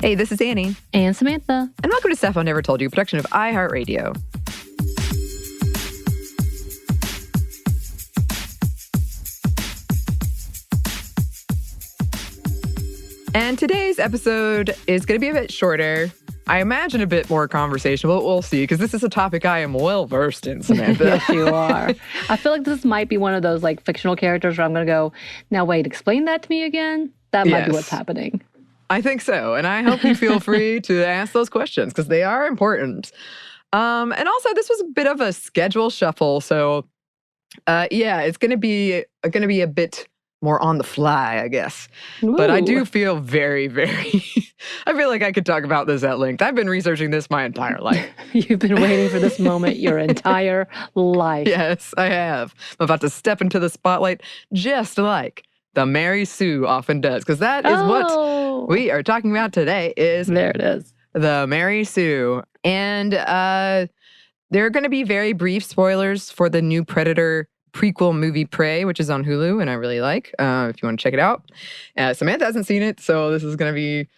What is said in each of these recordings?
Hey, this is Anney. And Samantha. And welcome to Stuff I Never Told You, a production of iHeartRadio. And today's episode is going to be a bit shorter. I imagine a bit more conversational, but we'll see, because this is a topic I am well versed in, Samantha. Yes, you are. I feel like this might be one of those like fictional characters where I'm going to go, now wait, explain that to me again? That might be what's happening. I think so. And I hope you feel free to ask those questions, because they are important. And also, this was a bit of a schedule shuffle. So, it's going to be a bit more on the fly, I guess. Ooh. But I do feel very, very... I feel like I could talk about this at length. I've been researching this my entire life. You've been waiting for this moment your entire life. Yes, I have. I'm about to step into the spotlight just like the Mary Sue often does, because that is what we are talking about today. There it is. The Mary Sue. And there are going to be very brief spoilers for the new Predator prequel movie Prey, which is on Hulu, and I really like, if you want to check it out. Samantha hasn't seen it, so this is going to be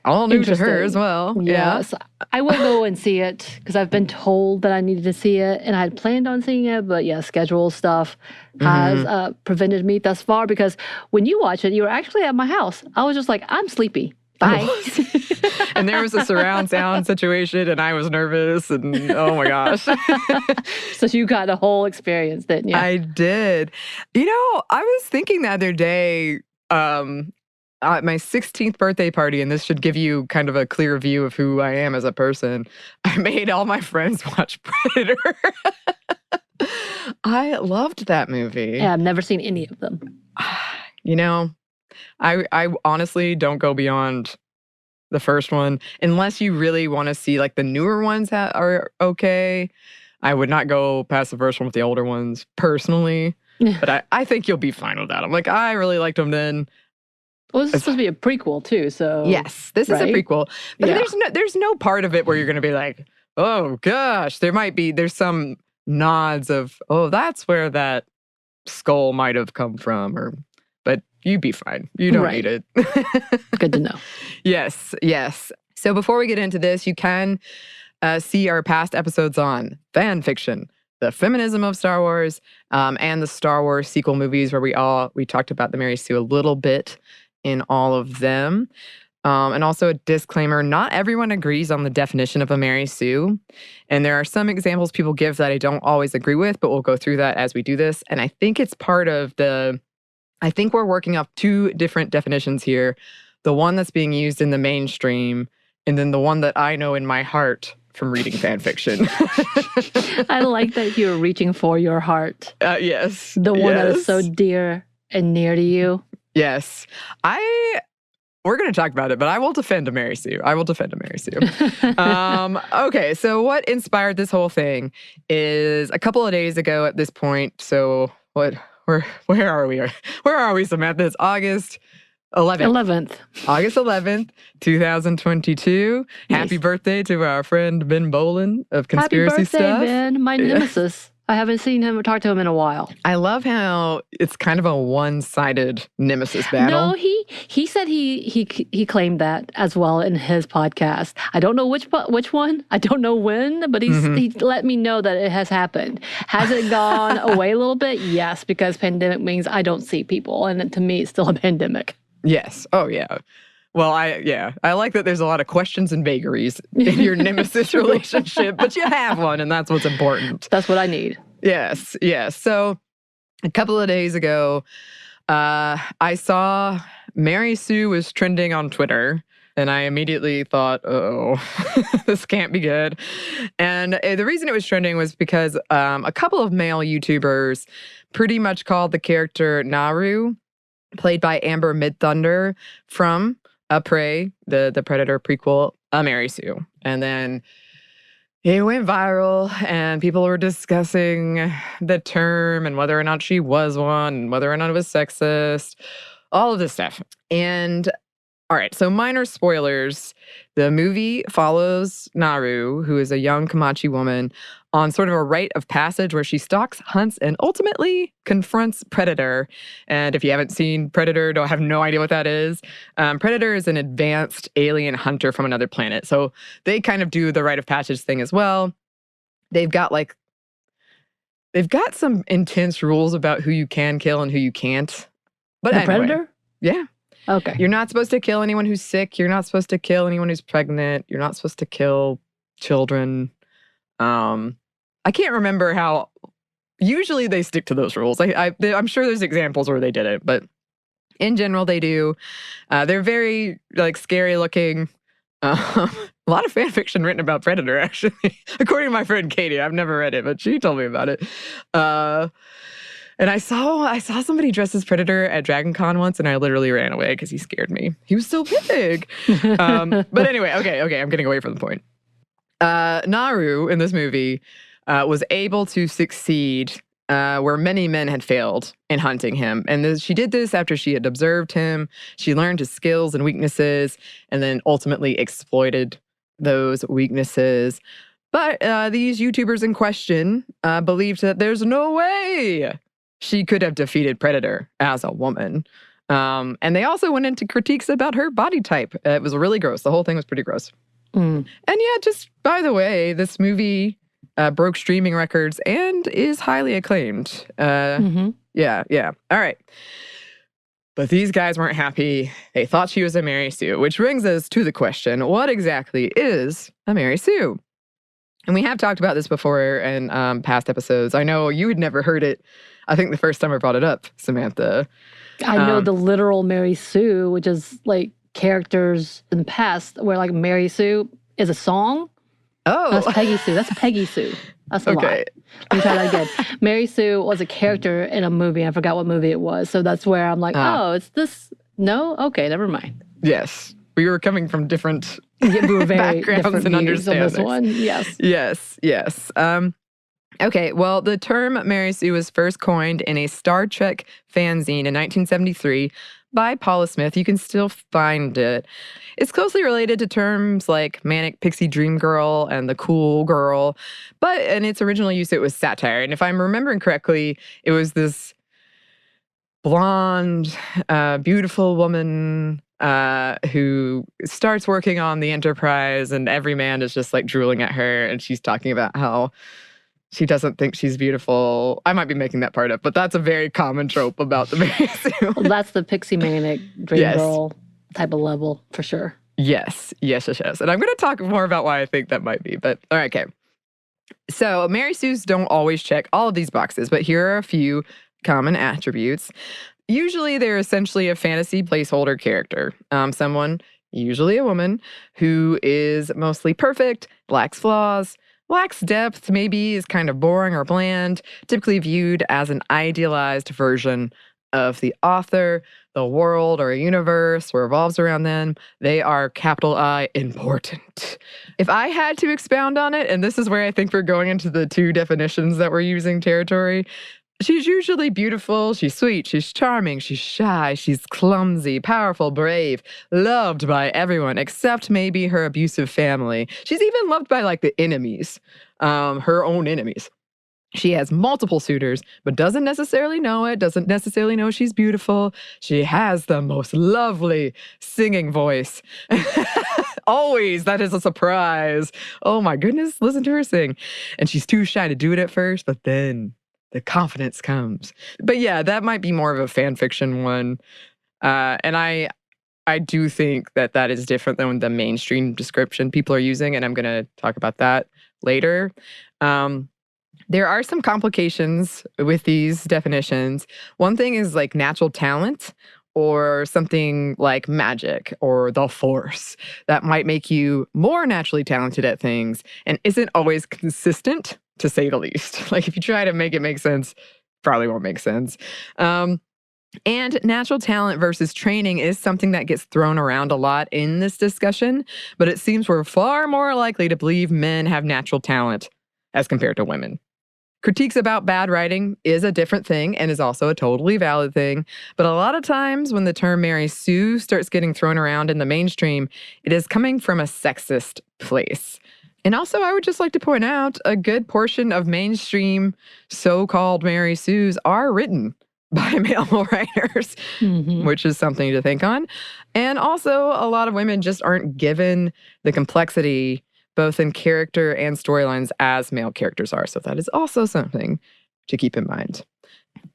all new to her as well. Yes. Yeah. I will go and see it, because I've been told that I needed to see it, and I had planned on seeing it, but schedule stuff has prevented me thus far, because when you watch it, you were actually at my house. I was just like, I'm sleepy. Bye. And there was a surround sound situation, and I was nervous, and oh my gosh. So you got a whole experience, didn't you? I did. You know, I was thinking the other day, at my 16th birthday party, and this should give you kind of a clear view of who I am as a person, I made all my friends watch Predator. I loved that movie. Yeah, I've never seen any of them. You know, I honestly don't go beyond the first one unless you really want to see like the newer ones that are okay. I would not go past the first one with the older ones personally, but I think you'll be fine with that. I'm like, I really liked them then. Well, this is supposed to be a prequel too, so yes, this is a prequel. But there's no part of it where you're going to be like, oh gosh, there's some nods of, oh, that's where that skull might have come from, but you'd be fine. You don't need it. Good to know. Yes. So before we get into this, you can see our past episodes on fan fiction, the feminism of Star Wars, and the Star Wars sequel movies, where we talked about the Mary Sue a little bit in all of them. And also a disclaimer, not everyone agrees on the definition of a Mary Sue. And there are some examples people give that I don't always agree with, but we'll go through that as we do this. And I think it's part of I think we're working off two different definitions here. The one that's being used in the mainstream, and then the one that I know in my heart from reading fan fiction. I like that you're reaching for your heart. Yes. The one that is so dear and near to you. Yes. We're going to talk about it, but I will defend a Mary Sue. Okay, so what inspired this whole thing is a couple of days ago at this point. So where are we? Where are we, Samantha? It's August 11th. August 11th, 2022. Nice. Happy birthday to our friend Ben Bolin of Conspiracy Stuff. Happy birthday, Ben. My nemesis. I haven't seen him or talked to him in a while. I love how it's kind of a one-sided nemesis battle. No, he said he claimed that as well in his podcast. I don't know which one. I don't know when, but he let me know that it has happened. Has it gone away a little bit? Yes, because pandemic means I don't see people, and to me, it's still a pandemic. Yes. Oh, yeah. Well, I like that there's a lot of questions and vagaries in your nemesis relationship, but you have one, and that's what's important. That's what I need. Yes. So a couple of days ago, I saw Mary Sue was trending on Twitter, and I immediately thought, oh, this can't be good. And the reason it was trending was because a couple of male YouTubers pretty much called the character Naru, played by Amber Midthunder, from Prey, the Predator prequel, a Mary Sue. And then it went viral, and people were discussing the term and whether or not she was one, and whether or not it was sexist, all of this stuff. And All right, so minor spoilers. The movie follows Naru, who is a young Comanche woman, on sort of a rite of passage where she stalks, hunts, and ultimately confronts Predator. And if you haven't seen Predator, don't have no idea what that is. Predator is an advanced alien hunter from another planet. So they kind of do the rite of passage thing as well. They've got some intense rules about who you can kill and who you can't. But the anyway, Predator? Yeah. Okay. You're not supposed to kill anyone who's sick. You're not supposed to kill anyone who's pregnant. You're not supposed to kill children. I can't remember how. Usually they stick to those rules. I'm sure there's examples where they did it, but in general they do. They're very scary looking. A lot of fan fiction written about Predator, actually, according to my friend Katie. I've never read it, but she told me about it. And I saw somebody dressed as Predator at Dragon Con once, and I literally ran away because he scared me. He was so big. But anyway, okay, I'm getting away from the point. Naru in this movie was able to succeed where many men had failed in hunting him. And she did this after she had observed him. She learned his skills and weaknesses, and then ultimately exploited those weaknesses. But these YouTubers in question believed that there's no way she could have defeated Predator as a woman. And they also went into critiques about her body type. It was really gross. The whole thing was pretty gross. And yeah, just by the way, this movie broke streaming records and is highly acclaimed. Yeah. All right. But these guys weren't happy. They thought she was a Mary Sue, which brings us to the question, what exactly is a Mary Sue? And we have talked about this before in past episodes. I know you had never heard it. I think the first time I brought it up, Samantha. I know the literal Mary Sue, which is like characters in the past where like Mary Sue is a song. Oh. That's Peggy Sue. That's Peggy Sue. That's a lie. Let me try that again. Mary Sue was a character in a movie. I forgot what movie it was. So that's where I'm like, oh, it's this. No? Okay, never mind. Yes. We were coming from different we were very backgrounds and understandings. On this one. Yes. Okay, well, the term Mary Sue was first coined in a Star Trek fanzine in 1973 by Paula Smith. You can still find it. It's closely related to terms like manic pixie dream girl and the cool girl, but in its original use, it was satire. And if I'm remembering correctly, it was this blonde, beautiful woman who starts working on the Enterprise, and every man is just like drooling at her, and she's talking about how she doesn't think she's beautiful. I might be making that part up, but that's a very common trope about the Mary Sue. Well, that's the pixie manic dream girl type of level for sure. Yes. And I'm going to talk more about why I think that might be, but all right, okay. So Mary Sues don't always check all of these boxes, but here are a few common attributes. Usually they're essentially a fantasy placeholder character. Someone, usually a woman, who is mostly perfect, lacks flaws, lacks depth, maybe is kind of boring or bland, typically viewed as an idealized version of the author, the world, or a universe or revolves around them. They are, capital I, important. If I had to expound on it, and this is where I think we're going into the two definitions that we're using territory, she's usually beautiful, she's sweet, she's charming, she's shy, she's clumsy, powerful, brave, loved by everyone except maybe her abusive family. She's even loved by like the enemies, her own enemies. She has multiple suitors, but doesn't necessarily know it, doesn't necessarily know she's beautiful. She has the most lovely singing voice. Always, that is a surprise. Oh my goodness, listen to her sing. And she's too shy to do it at first, but then the confidence comes. But yeah, that might be more of a fan fiction one. And I do think that is different than the mainstream description people are using, and I'm going to talk about that later. There are some complications with these definitions. One thing is like natural talent or something like magic or the force that might make you more naturally talented at things and isn't always consistent, to say the least. Like if you try to make it make sense, probably won't make sense. And natural talent versus training is something that gets thrown around a lot in this discussion, but it seems we're far more likely to believe men have natural talent as compared to women. Critiques about bad writing is a different thing and is also a totally valid thing. But a lot of times when the term Mary Sue starts getting thrown around in the mainstream, it is coming from a sexist place. And also, I would just like to point out a good portion of mainstream so-called Mary Sues are written by male writers, which is something to think on. And also, a lot of women just aren't given the complexity, both in character and storylines, as male characters are. So that is also something to keep in mind.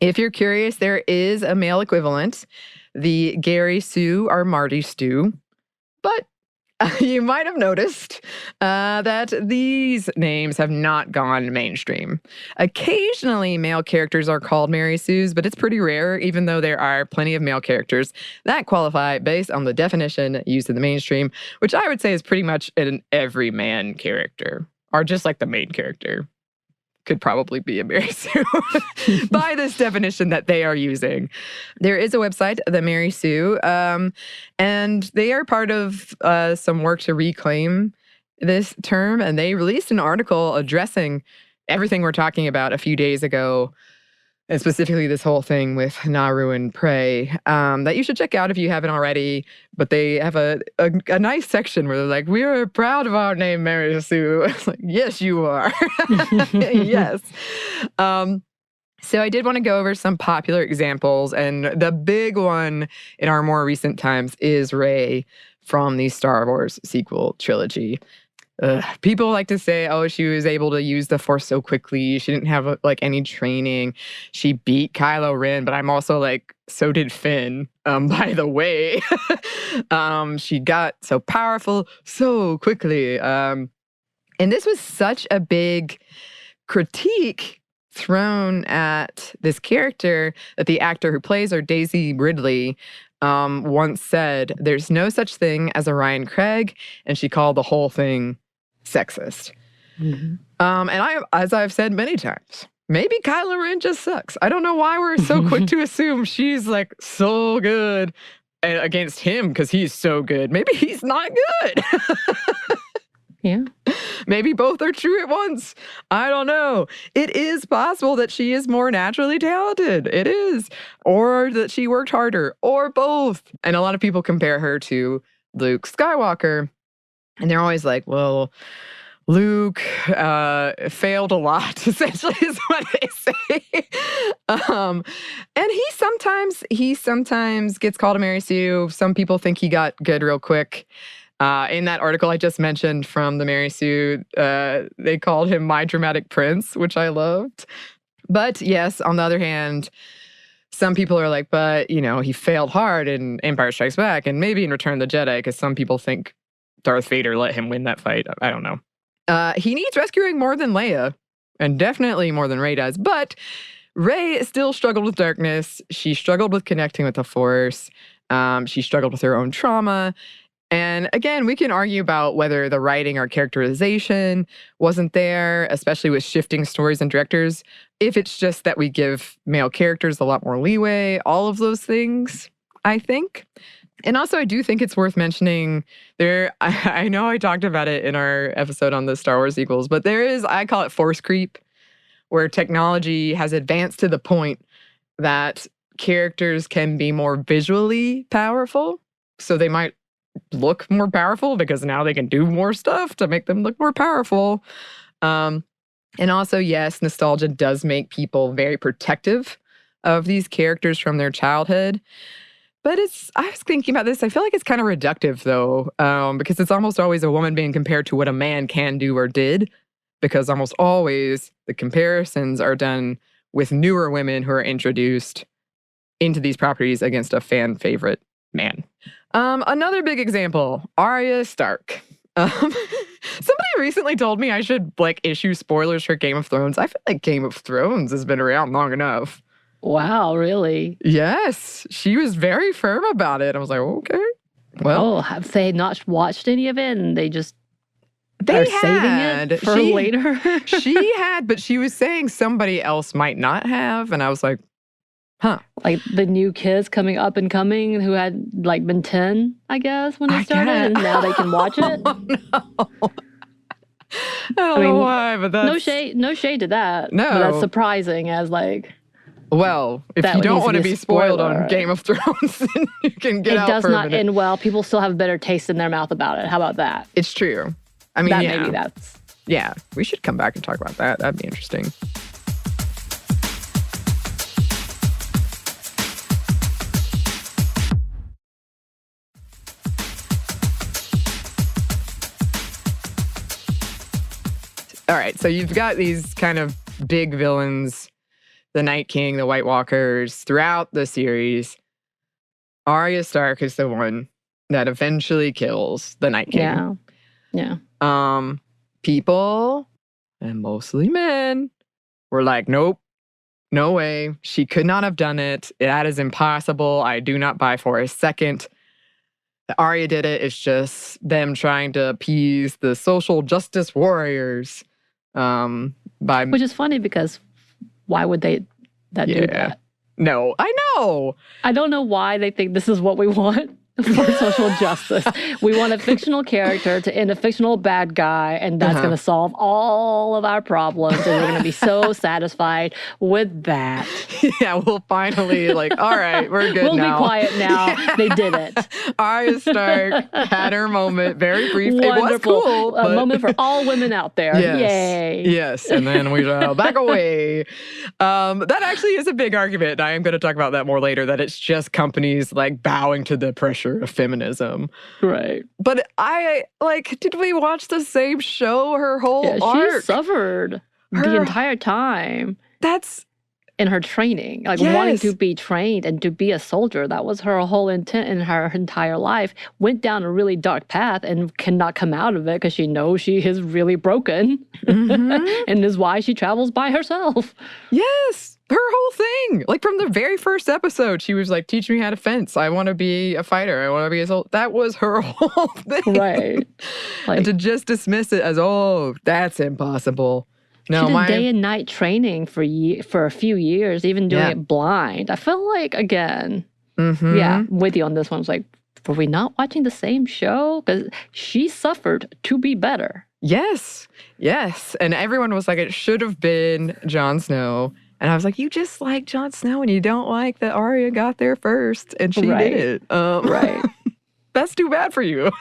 If you're curious, there is a male equivalent. The Gary Sue are Marty Stew. But you might have noticed that these names have not gone mainstream. Occasionally, male characters are called Mary Sues, but it's pretty rare, even though there are plenty of male characters that qualify based on the definition used in the mainstream, which I would say is pretty much an everyman character, or just like the main character could probably be a Mary Sue by this definition that they are using. There is a website, the Mary Sue, and they are part of some work to reclaim this term, and they released an article addressing everything we're talking about a few days ago, and specifically this whole thing with Naru and Prey, that you should check out if you haven't already. But they have a nice section where they're like, "We are proud of our name, Mary Sue." It's like, yes, you are. Yes. So I did want to go over some popular examples, and the big one in our more recent times is Rey from the Star Wars sequel trilogy. People like to say, oh, she was able to use the Force so quickly. She didn't have any training. She beat Kylo Ren, but I'm also like, so did Finn, by the way. She got so powerful so quickly. And this was such a big critique thrown at this character that the actor who plays her, Daisy Ridley, once said, "There's no such thing as a Ryan Craig," and she called the whole thing sexist. And as I've said many times, maybe Kylo Ren just sucks. I don't know why we're so quick to assume she's like so good against him because he's so good. Maybe he's not good. Yeah. Maybe both are true at once. I don't know. It is possible that she is more naturally talented. It is. Or that she worked harder. Or both. And a lot of people compare her to Luke Skywalker. And they're always like, well, Luke failed a lot, essentially, is what they say. And he sometimes gets called a Mary Sue. Some people think he got good real quick. In that article I just mentioned from the Mary Sue, they called him My Dramatic Prince, which I loved. But yes, on the other hand, some people are like, but, he failed hard in Empire Strikes Back and maybe in Return of the Jedi, because some people think Darth Vader let him win that fight. I don't know. He needs rescuing more than Leia, and definitely more than Rey does. But Rey still struggled with darkness. She struggled with connecting with the Force. She struggled with her own trauma. And again, we can argue about whether the writing or characterization wasn't there, especially with shifting stories and directors. If it's just that we give male characters a lot more leeway, all of those things, I think. And also, I do think it's worth mentioning I know I talked about it in our episode on the Star Wars sequels, but there is, I call it force creep, where technology has advanced to the point that characters can be more visually powerful. So they might look more powerful because now they can do more stuff to make them look more powerful. And also, yes, nostalgia does make people very protective of these characters from their childhood. But I was thinking about this, I feel like it's kind of reductive though, because it's almost always a woman being compared to what a man can do or did, because almost always the comparisons are done with newer women who are introduced into these properties against a fan favorite man. Another big example, Arya Stark. Somebody recently told me I should issue spoilers for Game of Thrones. I feel like Game of Thrones has been around long enough. Wow, really? Yes, she was very firm about it. I was like, okay. Well, have they not watched any of it and they just are saving it for later? She had, but she was saying somebody else might not have, and I was like, huh. Like the new kids coming up and coming who had been 10, I guess, when it started, and now they can watch it? Oh, no. I don't know why, but that's... No shade to that. No. But that's surprising as like... Well, if you don't want to be spoiled on Game of Thrones, then you can get out for a minute. It does not end well. People still have better taste in their mouth about it. How about that? It's true. I mean, maybe that's... Yeah, we should come back and talk about that. That'd be interesting. All right, so you've got these kind of big villains, the Night King, the White Walkers, throughout the series. Arya Stark is the one that eventually kills the Night King. Yeah. People, and mostly men, were like, nope, no way. She could not have done it. That is impossible. I do not buy for a second. Arya did it. It's just them trying to appease the social justice warriors. Which is funny because why would they do that? No, I know. I don't know why they think this is what we want for social justice. We want a fictional character to end a fictional bad guy, and that's going to solve all of our problems, and we're going to be so satisfied with that. Yeah, we'll finally all right, we're good now. We'll be quiet now. Yeah. They did it. Arya Stark had her moment, very brief. Wonderful. It was cool. A moment for all women out there. Yes. Yay. Yes, and then we shall back away. That actually is a big argument, and I am going to talk about that more later, that it's just companies bowing to the pressure of feminism. Right. But did we watch the same show her whole arc? She suffered the entire time. That's in her training, wanting to be trained and to be a soldier. That was her whole intent in her entire life. Went down a really dark path and cannot come out of it because she knows she is really broken. And is why she travels by herself. Yes. Her whole thing. From the very first episode, she was teach me how to fence. I want to be a fighter. I want to be a soldier. That was her whole thing. Right. And to just dismiss it as, oh, that's impossible. No, she did day and night training for a few years, even doing it blind. I feel again, with you on this one. It's were we not watching the same show? Because she suffered to be better. Yes. And everyone was it should have been Jon Snow. And I was you just like Jon Snow and you don't like that Arya got there first and she did it. Right. That's too bad for you.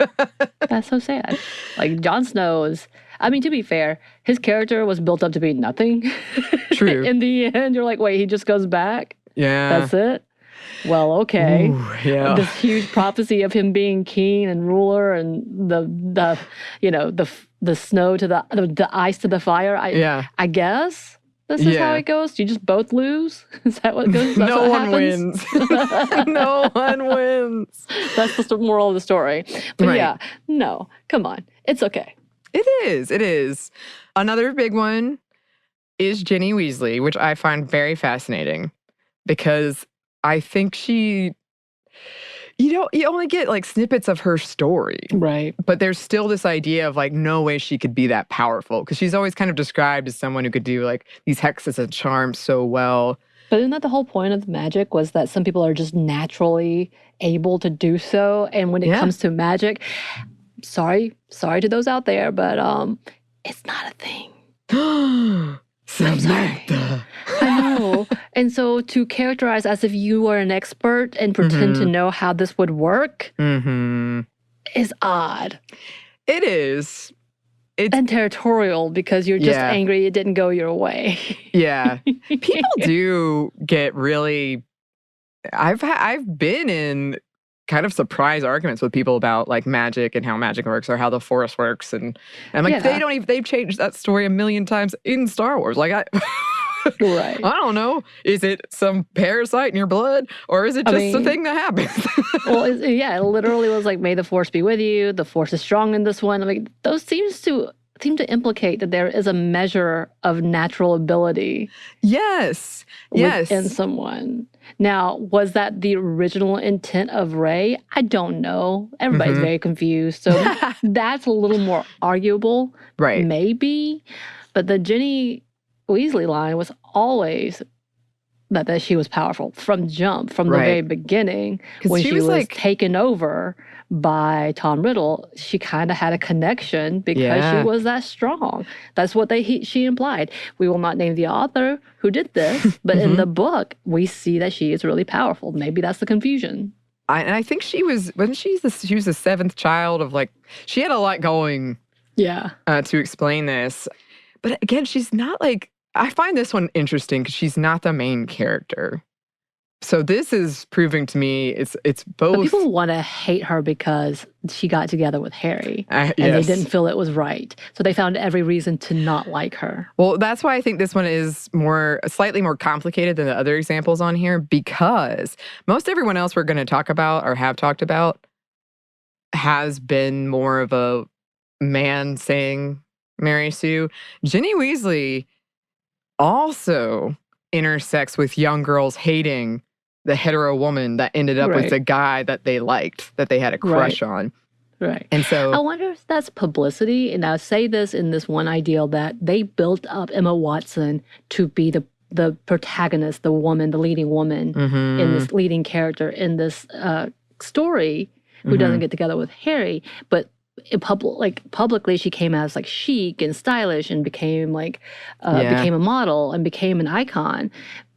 That's so sad. Jon Snow is... I mean, to be fair, his character was built up to be nothing. True. In the end, you're wait, he just goes back? Yeah. That's it? Well, okay. Ooh, yeah. This huge prophecy of him being king and ruler and the snow to the ice to the fire. I guess this is how it goes. You just both lose? Is that what goes? No one wins. No one wins. That's the moral of the story. But no, come on. It's okay. It is. Another big one is Ginny Weasley, which I find very fascinating because I think you only get snippets of her story. Right. But there's still this idea of no way she could be that powerful because she's always kind of described as someone who could do these hexes and charms so well. But isn't that the whole point of magic was that some people are just naturally able to do so? And when it comes to magic... Sorry to those out there, but it's not a thing. Samantha. I know. And so to characterize as if you were an expert and pretend to know how this would work is odd. It is. And territorial because you're just angry it didn't go your way. Yeah. People do get really... I've been in... kind of surprise arguments with people about magic and how magic works or how the Force works and they've changed that story a million times in Star Wars. Right. I don't know. Is it some parasite in your blood or is it just a thing that happens? Well, it literally was may the Force be with you. The Force is strong in this one. Those seem to implicate that there is a measure of natural ability. Yes. Within someone. Now, was that the original intent of Rey? I don't know. Everybody's very confused. So that's a little more arguable. Right. Maybe. But the Ginny Weasley line was always that she was powerful from jump, from the very beginning. When she was like, taken over by Tom Riddle, she kind of had a connection because she was that strong. That's what she implied. We will not name the author who did this, but in the book, we see that she is really powerful. Maybe that's the confusion. And I think she was the 7th child of like, she had a lot going to explain this. But again, she's not like, I find this one interesting because she's not the main character. So this is proving to me it's both. But people want to hate her because she got together with Harry and they didn't feel it was right. So they found every reason to not like her. Well, that's why I think this one is slightly more complicated than the other examples on here, because most everyone else we're going to talk about or have talked about has been more of a man saying Mary Sue. Ginny Weasley also intersects with young girls hating the hetero woman that ended up with the guy that they liked, that they had a crush on. Right. And so I wonder if that's publicity. And I say this in this one ideal that they built up Emma Watson to be the protagonist, the woman, the leading woman in this leading character in this story who doesn't get together with Harry. But publicly she came as like chic and stylish and became like became a model and became an icon.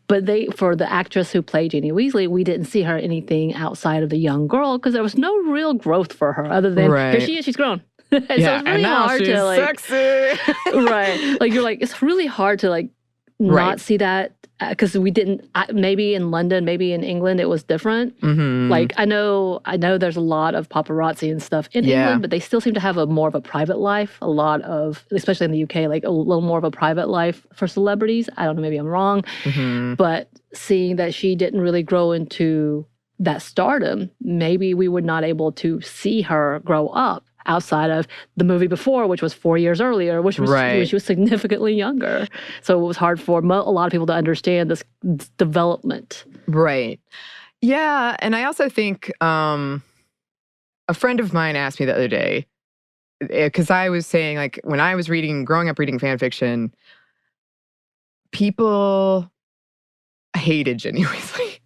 But for the actress who played Ginny Weasley, we didn't see her anything outside of the young girl because there was no real growth for her other than here she is, she's grown. And so it's really hard to like sexy. Right. Like you're like, it's really hard to like not see that because we didn't, maybe in London, maybe in England, it was different. Like I know there's a lot of paparazzi and stuff in England, but they still seem to have more of a private life, a lot of, especially in the UK, like a little more of a private life for celebrities. I don't know, maybe I'm wrong, but seeing that she didn't really grow into that stardom, maybe we were not able to see her grow up outside of the movie before, which was 4 years earlier, which was when she was significantly younger. So it was hard for a lot of people to understand this development. Right. Yeah. And I also think a friend of mine asked me the other day, because I was saying, like, when I was growing up reading fan fiction, people hated Ginny Weasley.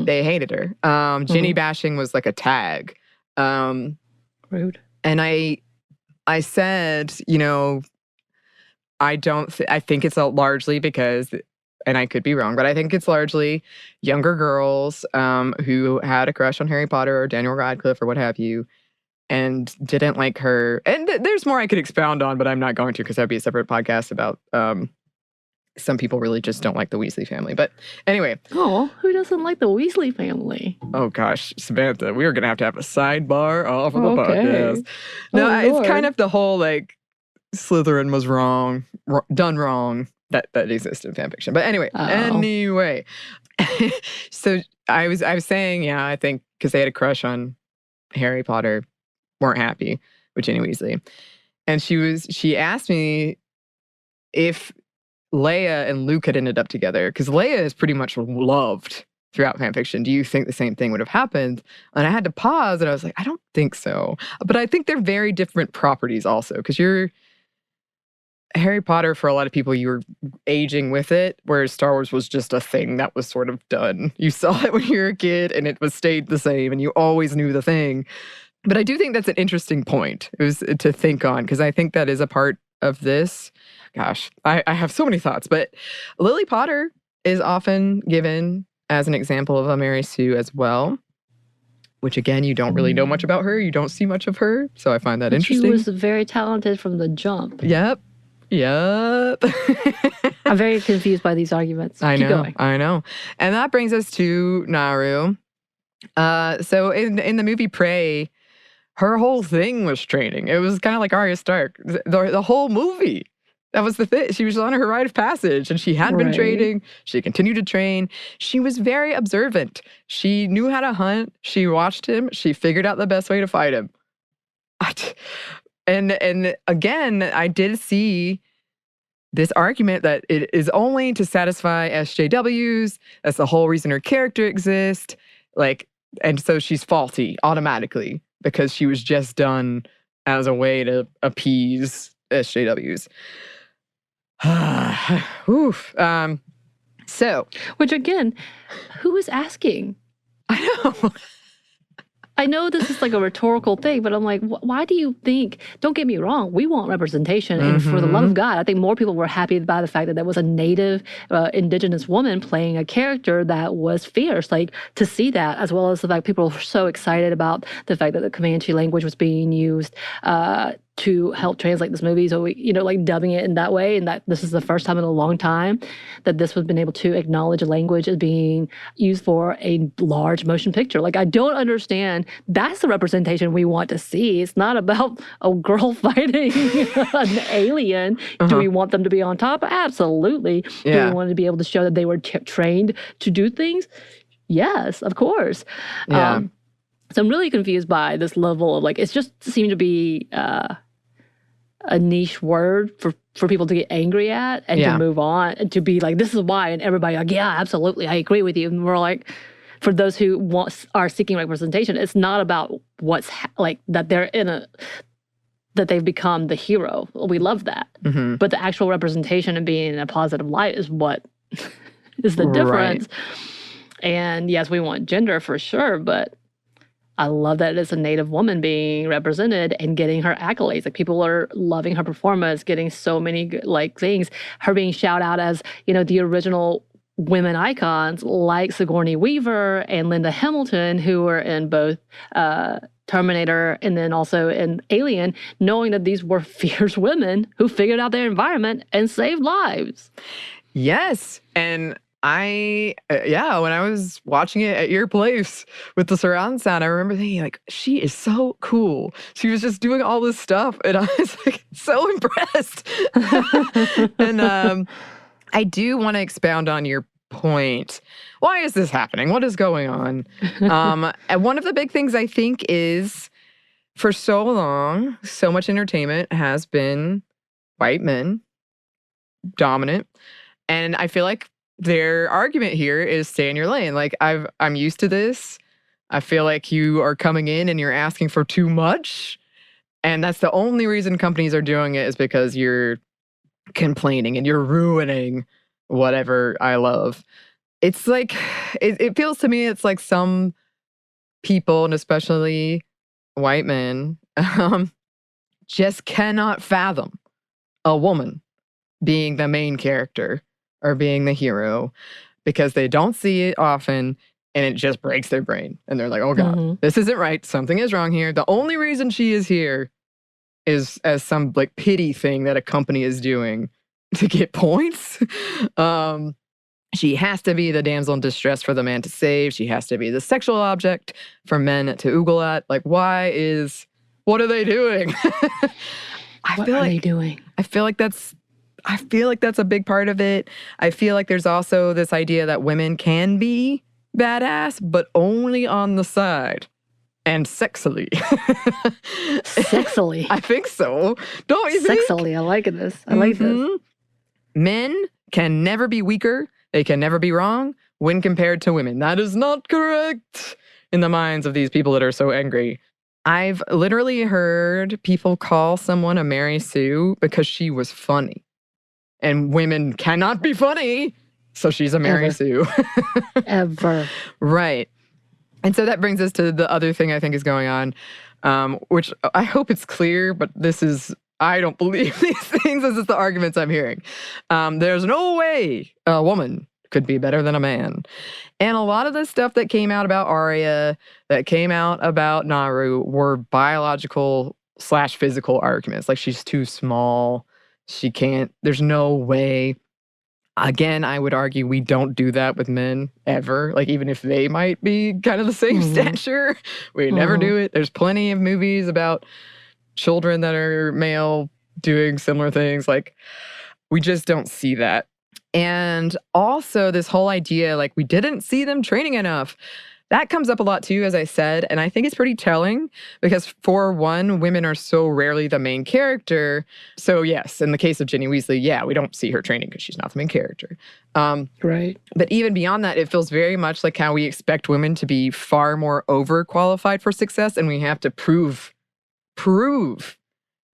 They hated her. Ginny bashing was like a tag. Rude. And I said, you know, I think it's largely because, and I could be wrong, but I think it's largely younger girls who had a crush on Harry Potter or Daniel Radcliffe or what have you, and didn't like her. And there's more I could expound on, but I'm not going to because that'd be a separate podcast about some people really just don't like the Weasley family. But anyway. Oh, who doesn't like the Weasley family? Oh, gosh, Samantha, we are going to have a sidebar off of the podcast. No, it's kind of the whole, like, Slytherin was wrong, done wrong, that exists in fanfiction. But anyway. So I was saying, yeah, I think because they had a crush on Harry Potter, weren't happy with Ginny Weasley. And she asked me if Leia and Luke had ended up together, because Leia is pretty much loved throughout fanfiction. Do you think the same thing would have happened? And I had to pause, and I was like, I don't think so. But I think they're very different properties also, because Harry Potter, for a lot of people, you were aging with it, whereas Star Wars was just a thing that was sort of done. You saw it when you were a kid, and it stayed the same, and you always knew the thing. But I do think that's an interesting point to think on, because I think that is a part of this. Gosh, I have so many thoughts, but Lily Potter is often given as an example of a Mary Sue as well, which again, you don't really know much about her. You don't see much of her, so I find that interesting. She was very talented from the jump. Yep. I'm very confused by these arguments. I Keep know. going. I know. And that brings us to Naru. So in the movie Prey, her whole thing was training. It was kind of like Arya Stark. The whole movie. That was the thing. She was on her rite of passage, and she had been training. She continued to train. She was very observant. She knew how to hunt. She watched him. She figured out the best way to fight him. And again, I did see this argument that it is only to satisfy SJWs. That's the whole reason her character exists. And so she's faulty automatically because she was just done as a way to appease SJWs. Oof. So, which again, who is asking? I know. I know this is like a rhetorical thing, but I'm like, why do you think, don't get me wrong, we want representation. And for the love of God, I think more people were happy by the fact that there was a native indigenous woman playing a character that was fierce. Like to see that, as well as the fact people were so excited about the fact that the Comanche language was being used to help translate this movie. So, like dubbing it in that way, and that this is the first time in a long time that this was been able to acknowledge a language as being used for a large motion picture. Like, I don't understand. That's the representation we want to see. It's not about a girl fighting an alien. Do we want them to be on top? Absolutely. Yeah. Do we want to be able to show that they were trained to do things? Yes, of course. Yeah. So I'm really confused by this level of it's just seemed to be a niche word for people to get angry at and to move on and to be like, this is why. And everybody yeah, absolutely. I agree with you. And we're like, for those who are seeking representation, it's not about what's that they're that they've become the hero. We love that. Mm-hmm. But the actual representation and being in a positive light is what is the difference. Right. And yes, we want gender for sure, but I love that it's a Native woman being represented and getting her accolades. Like, people are loving her performance, getting so many things. Her being shouted out as, the original women icons like Sigourney Weaver and Linda Hamilton, who were in both Terminator and then also in Alien, knowing that these were fierce women who figured out their environment and saved lives. Yes. And when I was watching it at your place with the surround sound, I remember thinking, she is so cool. She was just doing all this stuff, and I was so impressed. And I do want to expound on your point. Why is this happening? What is going on? And one of the big things I think is, for so long, so much entertainment has been white men dominant, and I feel like their argument here is stay in your lane. I'm used to this. I feel like you are coming in and you're asking for too much. And that's the only reason companies are doing it, is because you're complaining and you're ruining whatever I love. It's it feels to me, it's like some people, and especially white men, just cannot fathom a woman being the main character or being the hero, because they don't see it often, and it just breaks their brain. And they're like, oh God, this isn't right. Something is wrong here. The only reason she is here is as some pity thing that a company is doing to get points. She has to be the damsel in distress for the man to save. She has to be the sexual object for men to oogle at. What are they doing? What are they doing? I feel like that's a big part of it. I feel like there's also this idea that women can be badass, but only on the side and sexily. Sexily? I think so. Don't you think? Sexily, I like this. I like this. Men can never be weaker. They can never be wrong when compared to women. That is not correct in the minds of these people that are so angry. I've literally heard people call someone a Mary Sue because she was funny. And women cannot be funny, so she's a Mary Sue. Ever. Right. And so that brings us to the other thing I think is going on, which I hope it's clear, but I don't believe these things. This is the arguments I'm hearing. There's no way a woman could be better than a man. And a lot of the stuff that came out about Arya, that came out about Naru, were biological/physical arguments. She's too small. She can't, there's no way. Again, I would argue we don't do that with men ever. Even if they might be kind of the same stature, we never do it. There's plenty of movies about children that are male doing similar things. We just don't see that. And also this whole idea, we didn't see them training enough. That comes up a lot too, as I said, and I think it's pretty telling because, for one, women are so rarely the main character. So yes, in the case of Ginny Weasley, we don't see her training because she's not the main character. Right. But even beyond that, it feels very much like how we expect women to be far more overqualified for success, and we have to prove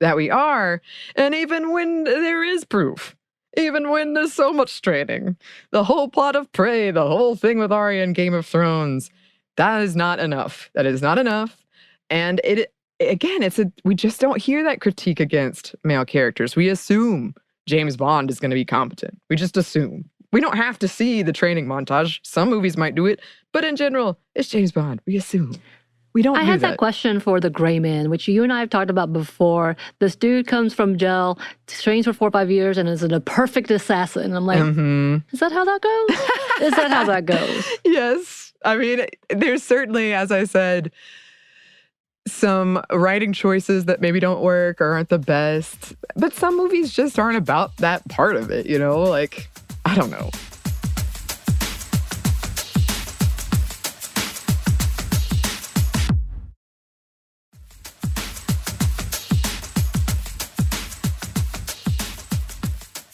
that we are. And even when there is proof, Even when there's so much straining. The whole plot of Prey, the whole thing with Arya in Game of Thrones, that is not enough. That is not enough. And we just don't hear that critique against male characters. We assume James Bond is going to be competent. We just assume. We don't have to see the training montage. Some movies might do it, but in general, it's James Bond. We assume. We don't do that. I had that question for the gray man, which you and I have talked about before. This dude comes from jail, trains for 4 or 5 years, and is a perfect assassin. I'm like, is that how that goes? Is that how that goes? Yes. I mean, there's certainly, as I said, some writing choices that maybe don't work or aren't the best. But some movies just aren't about that part of it, you know? Like, I don't know.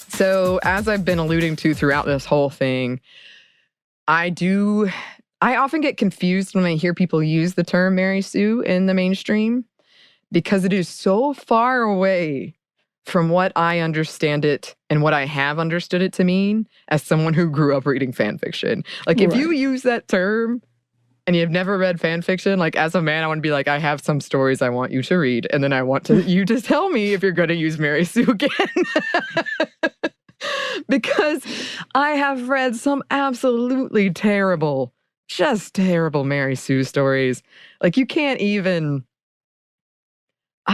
So, as I've been alluding to throughout this whole thing, I often get confused when I hear people use the term Mary Sue in the mainstream because it is so far away from what I understand it and what I have understood it to mean as someone who grew up reading fan fiction. Like, if you use that term and you've never read fan fiction, like, as a man, I want to be like, I have some stories I want you to read, and then I want you to tell me if you're going to use Mary Sue again. Because I have read some absolutely terrible, just terrible Mary Sue stories. Like, I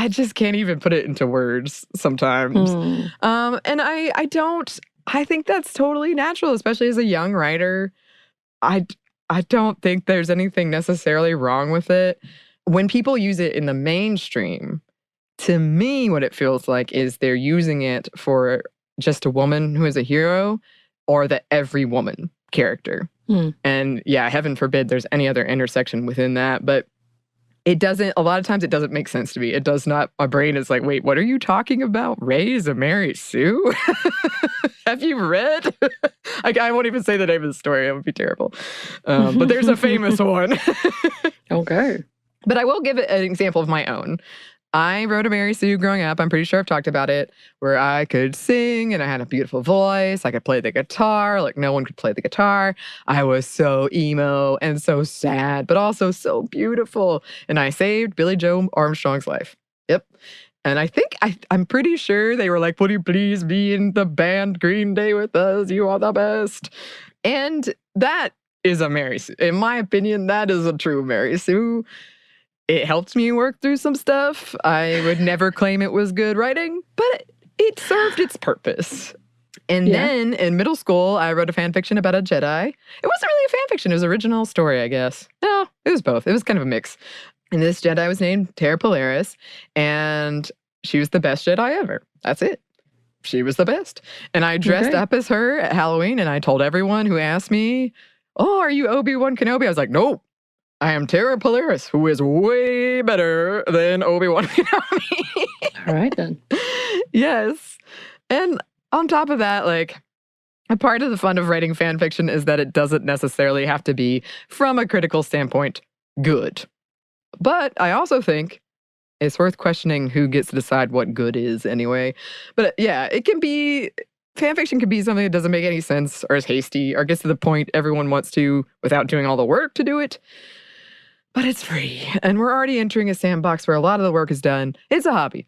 just can't even put it into words sometimes. And I think that's totally natural, especially as a young writer. I don't think there's anything necessarily wrong with it. When people use it in the mainstream, to me, what it feels like is they're using it for just a woman who is a hero or the every woman character. And yeah, heaven forbid there's any other intersection within that. But a lot of times it doesn't make sense to me. It does not. My brain is like, wait, what are you talking about? Ray is a Mary Sue? Have you read? I won't even say the name of the story. It would be terrible. But there's a famous one. Okay. But I will give it an example of my own. I wrote a Mary Sue growing up. I'm pretty sure I've talked about it, where I could sing and I had a beautiful voice. I could play the guitar like no one could play the guitar. I was so emo and so sad, but also so beautiful. And I saved Billie Joe Armstrong's life. Yep. And I think, I'm pretty sure they were like, would you please be in the band Green Day with us? You are the best. And that is a Mary Sue. In my opinion, that is a true Mary Sue. It helped me work through some stuff. I would never claim it was good writing, but it served its purpose. And then in middle school, I wrote a fan fiction about a Jedi. It wasn't really a fan fiction. It was an original story, I guess. No, it was both. It was kind of a mix. And this Jedi was named Tara Polaris, and she was the best Jedi ever. That's it. She was the best. And I dressed up as her at Halloween, and I told everyone who asked me, oh, are you Obi-Wan Kenobi? I was like, nope. I am Tara Polaris, who is way better than Obi-Wan Kenobi. All right, then. Yes. And on top of that, like, a part of the fun of writing fan fiction is that it doesn't necessarily have to be, from a critical standpoint, good. But I also think it's worth questioning who gets to decide what good is anyway. But yeah, it can be, fan fiction can be something that doesn't make any sense or is hasty or gets to the point everyone wants to without doing all the work to do it. But it's free, and we're already entering a sandbox where a lot of the work is done. It's a hobby.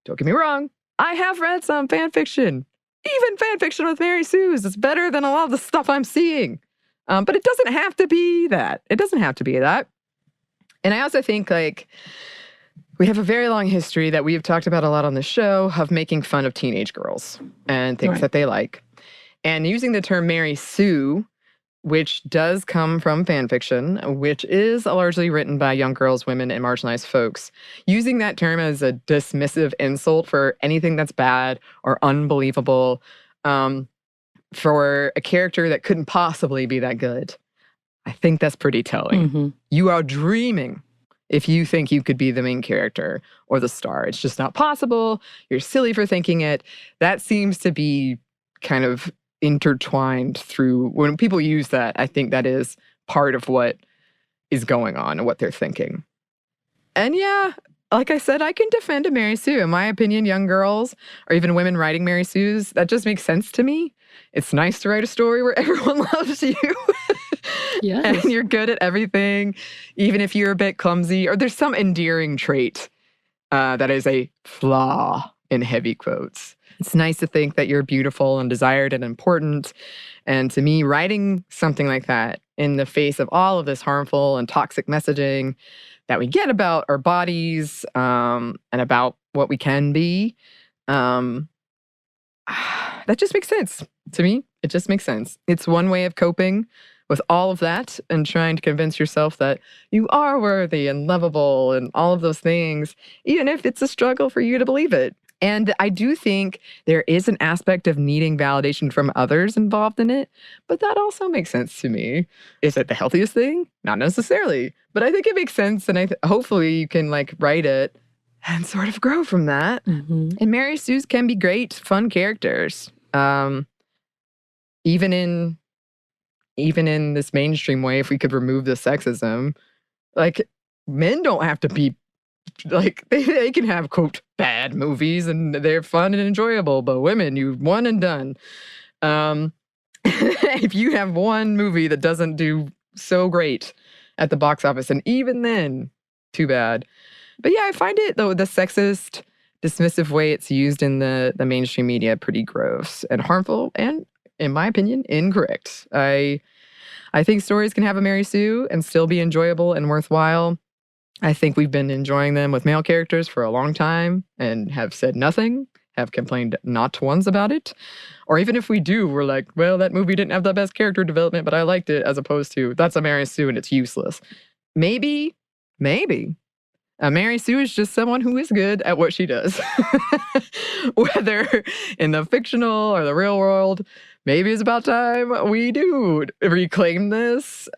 Don't get me wrong. I have read some fan fiction. Even fan fiction with Mary Sue's. It's better than a lot of the stuff I'm seeing. But it doesn't have to be that. It doesn't have to be that. And I also think, like, we have a very long history that we've talked about a lot on the show of making fun of teenage girls and things that they like. And using the term Mary Sue, which does come from fan fiction, which is largely written by young girls, women, and marginalized folks. Using that term as a dismissive insult for anything that's bad or unbelievable, for a character that couldn't possibly be that good, I think that's pretty telling. You are dreaming if you think you could be the main character or the star. It's just not possible. You're silly for thinking it. That seems to be kind of intertwined through, when people use that, I think that is part of what is going on and what they're thinking. And yeah, like I said, I can defend a Mary Sue. In my opinion, young girls or even women writing Mary Sues, that just makes sense to me. It's nice to write a story where everyone loves you. Yes. And you're good at everything, even if you're a bit clumsy or there's some endearing trait that is a flaw in heavy quotes. It's nice to think that you're beautiful and desired and important. And to me, writing something like that in the face of all of this harmful and toxic messaging that we get about our bodies and about what we can be, that just makes sense to me. It just makes sense. It's one way of coping with all of that and trying to convince yourself that you are worthy and lovable and all of those things, even if it's a struggle for you to believe it. And I do think there is an aspect of needing validation from others involved in it, but that also makes sense to me. Is it the healthiest thing? Not necessarily, but I think it makes sense, and hopefully you can like write it and sort of grow from that. Mm-hmm. And Mary Sues can be great, fun characters, even in this mainstream way. If we could remove the sexism, like men don't have to be. Like, they can have, quote, bad movies and they're fun and enjoyable, but women, you one and done. If you have one movie that doesn't do so great at the box office, and even then, too bad. But yeah, I find it, though, the sexist, dismissive way it's used in the mainstream media pretty gross and harmful and, in my opinion, incorrect. I think stories can have a Mary Sue and still be enjoyable and worthwhile. I think we've been enjoying them with male characters for a long time and have said nothing, have complained not once about it. Or even if we do, we're like, well, that movie didn't have the best character development, but I liked it, as opposed to, that's a Mary Sue and it's useless. Maybe, a Mary Sue is just someone who is good at what she does. Whether in the fictional or the real world, maybe it's about time we do reclaim this.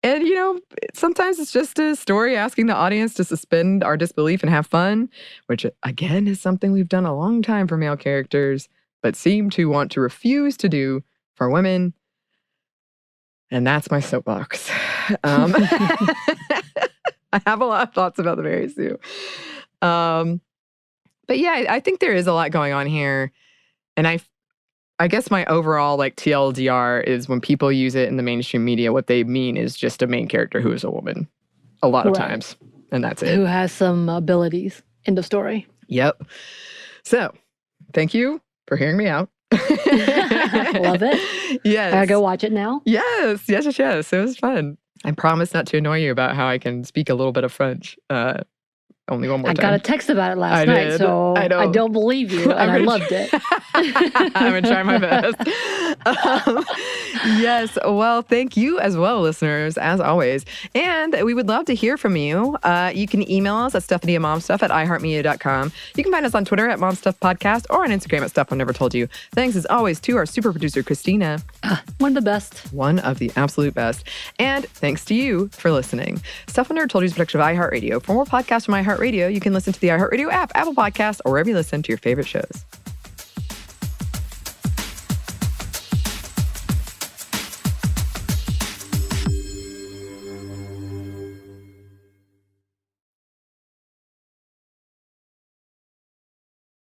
And, sometimes it's just a story asking the audience to suspend our disbelief and have fun, which, again, is something we've done a long time for male characters, but seem to want to refuse to do for women. And that's my soapbox. I have a lot of thoughts about the Mary Sue. But yeah, I think there is a lot going on here. And I guess my overall TLDR is when people use it in the mainstream media, what they mean is just a main character who is a woman a lot of times. And that's it. Who has some abilities. End of story. Yep. So thank you for hearing me out. Love it. Yes. I go watch it now. Yes. It was fun. I promise not to annoy you about how I can speak a little bit of French. Only one more time. I got a text about it last night, so I don't believe you, and I loved it. I'm going to try my best. Yes, well, thank you as well, listeners, as always. And we would love to hear from you. You can email us at stephaniemomstuff@iheartmedia.com. You can find us on Twitter at momstuffpodcast or on Instagram at Stuff I Never Told You. Thanks, as always, to our super producer, Christina. One of the best. One of the absolute best. And thanks to you for listening. Stuff I Never Told You is a production of iHeartRadio. For more podcasts from iHeartRadio, you can listen to the iHeartRadio app, Apple Podcasts, or wherever you listen to your favorite shows.